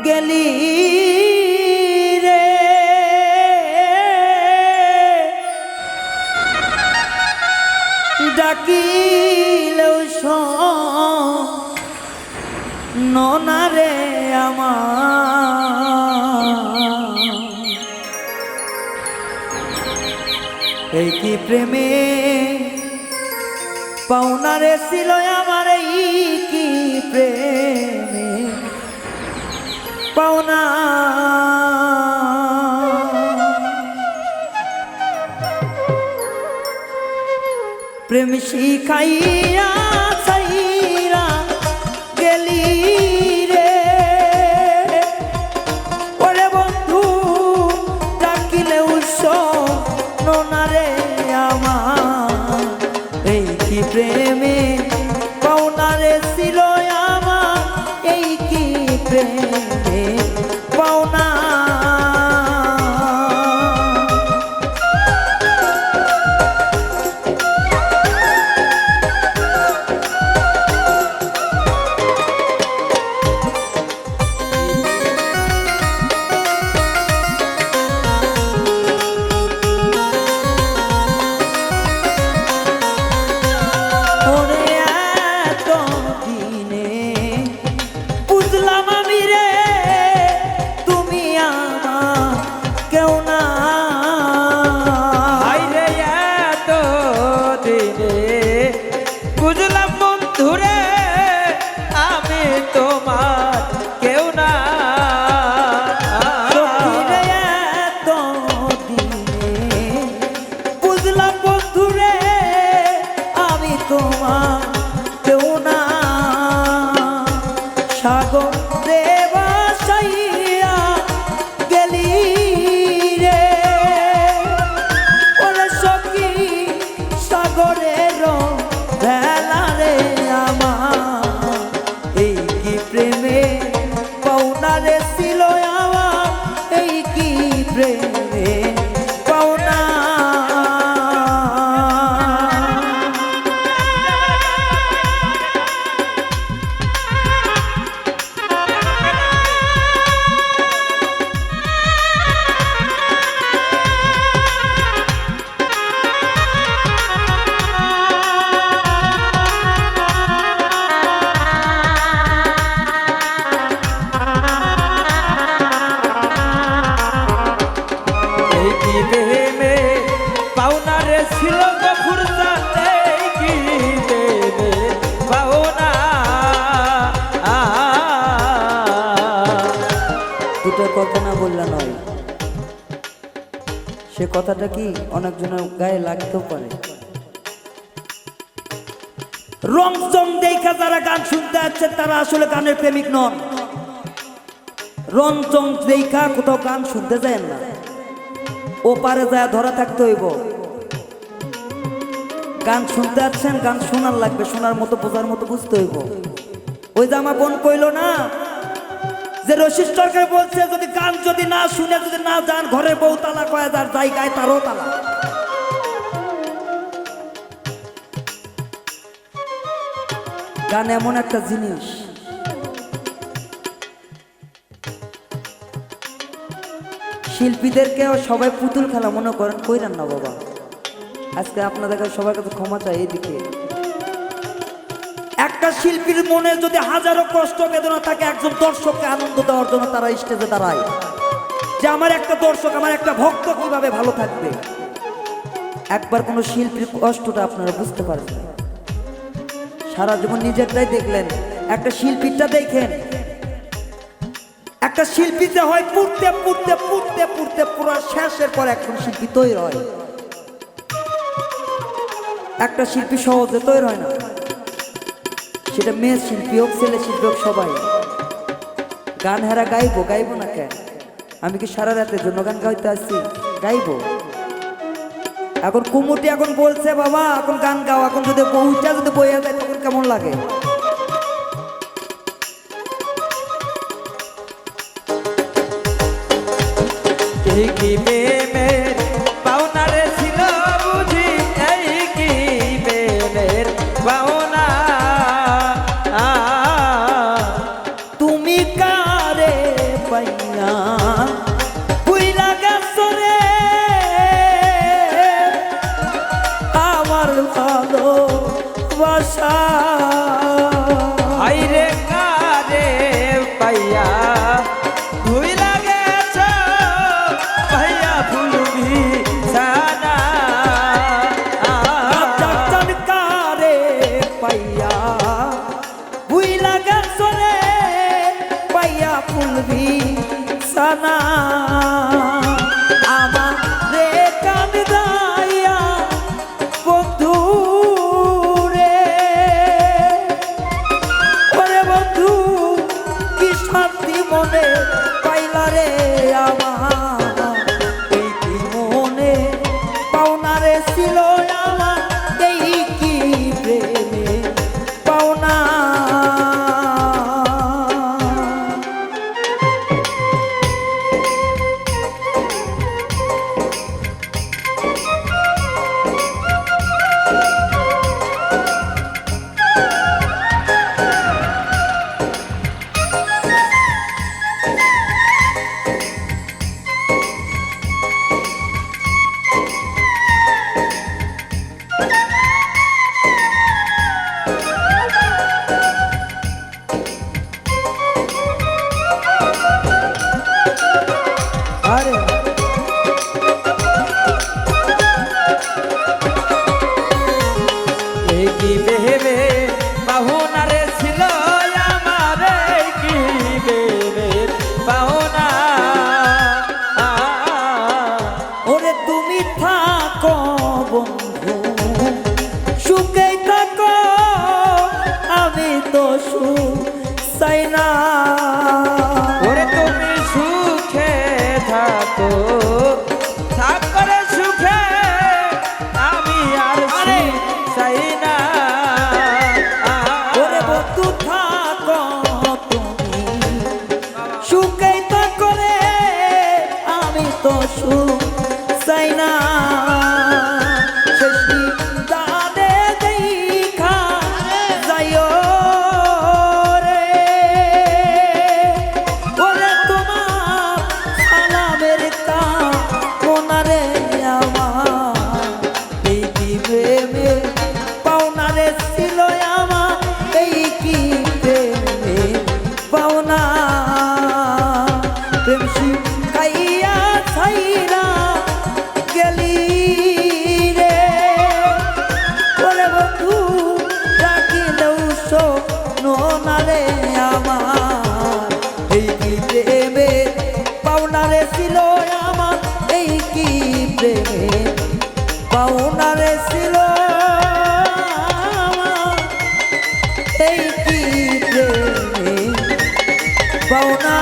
গেলি রে ডাকিলেও শোনা রে আমার এই কি প্রেমে পাওনা রে ছিল আমার এই কি প্রেমে পাওনা প্রেম শিখাইয়া ছাইরা গেলি রে ওরে বন্ধু ডাকিলেও শোনা রে আমার এই কি প্রেমে পাওনা রে ছিল আমার এই কি প্রেমে পাওনা বুঝলাম বন্ধুরে আমি তোমার কেউ না বুঝলাম বন্ধুরে আমি তোমার কেউ না সাগর রে বাসাইয়া গেলি রে ওরে সখী সাগরের ভেলা রে আমার এই কি প্রেমে পাওনা রে ছিল আমার এই কি প্রেমে পাওনা ছিল ফুরসাতে কি দেবে পাওনা দুটো কথা না বললে নয় সে কথাটা কি অনেকজনের গায়ে লাগতেও পারে রং চং দেখা যারা গান শুনতে যাচ্ছে তারা আসলে গানের প্রেমিক নন রং চং দেখা কোথাও গান শুনতে যায় না ও পারে যায় ধরা থাকতে হইব গান শুনতে যাচ্ছেন গান শোনার লাগবে শোনার মতো বোঝার মতো বুঝতে হইব ওই যে আমার বোন কইল না যে রশিদ সরকার বলছে যদি গান যদি না শুনে যদি না যান ঘরে বউ তালা কয় যার জায়গায় তারও তালা গান এমন একটা জিনিস শিল্পীদেরকেও সবাই পুতুল খেলা মনে করেন কইরান না বাবা আজকে আপনাদের কাছে সবার কাছে ক্ষমা চাই এইদিকে একটা শিল্পীর মনে যদি হাজারো কষ্ট বেদনা থাকে একজন দর্শককে আনন্দ দেওয়ার জন্য তারা স্টেজে দাঁড়ায় যে আমার একটা দর্শক আমার একটা ভক্ত কিভাবে ভালো থাকবে একবার কোনো শিল্পীর কষ্টটা আপনারা বুঝতে পারবেন সারা জীবন নিজেরটাই দেখলেন একটা শিল্পীটা দেখেন একটা শিল্পী যে হয় পুড়তে পুড়তে পুড়তে পুড়তে পুরো শেষের পর একজন শিল্পী তৈরি হয় একটা শিল্পী সহজে তৈরি হয় না সেটা মেয়ে শিল্পী হোক ছেলে শিল্পী হোক সবাই গান হেরা গাইবো না কেন আমি কি সারা রাতের জন্য গান গাইতে আসছি গাইবো এখন কুমুটি এখন বলছে বাবা এখন গান গাও এখন যদি বউটা যদি বইয়া যায় তখন কেমন লাগে এই কি প্রেমের পাওনা রে ছিল বুঝি এই কি প্রেমের পাওনা তুমি কারে পাইয়া ভুইলা গেছ ভাইয়া ফুলবি সানা চনকারে পাইয়া বুইলা গেছরে পাইয়া ফুলবি সানা আমার রে কান দাইয়া বন্ধু রে ওরে বন্ধু কি শান্তি মনে পাইলা রে আমার এই কি মনে পাওনা রে ছিল আমার এই কি প্রেমে পাওনা আরে এই কি বেবে পাহুনারে ছিল আমার এই কি বেবে পাহুনা ওরে তুমি থাকো বন্ধু সুখেই থাকো আমি তো সুখ চাই না ওরে তুমি সুখে থাকো থাকরে সুখে আমি আর সুখ চাই না ওরে বন্ধু থাকো তুমি সুখেই থাকো রে আমি তো সুখ চাই না শেষি দাদে দেখা যাইও রে ওরে তোমার সালামের কামনারে আমার এই কি প্রেমে পাওনা রে ছিল আমার এই কি প্রেমে পাওনা প্রেম শিখাইয়া ছাইরা গেলি রে ওরে বন্ধু ডাকিলেও শোনো না রে আমার এই কি প্রেমে পাওনা রে ছিল আমার এই কি প্রেমে পাওনা রে ছিল আমার এই কি প্রেমে পাওনা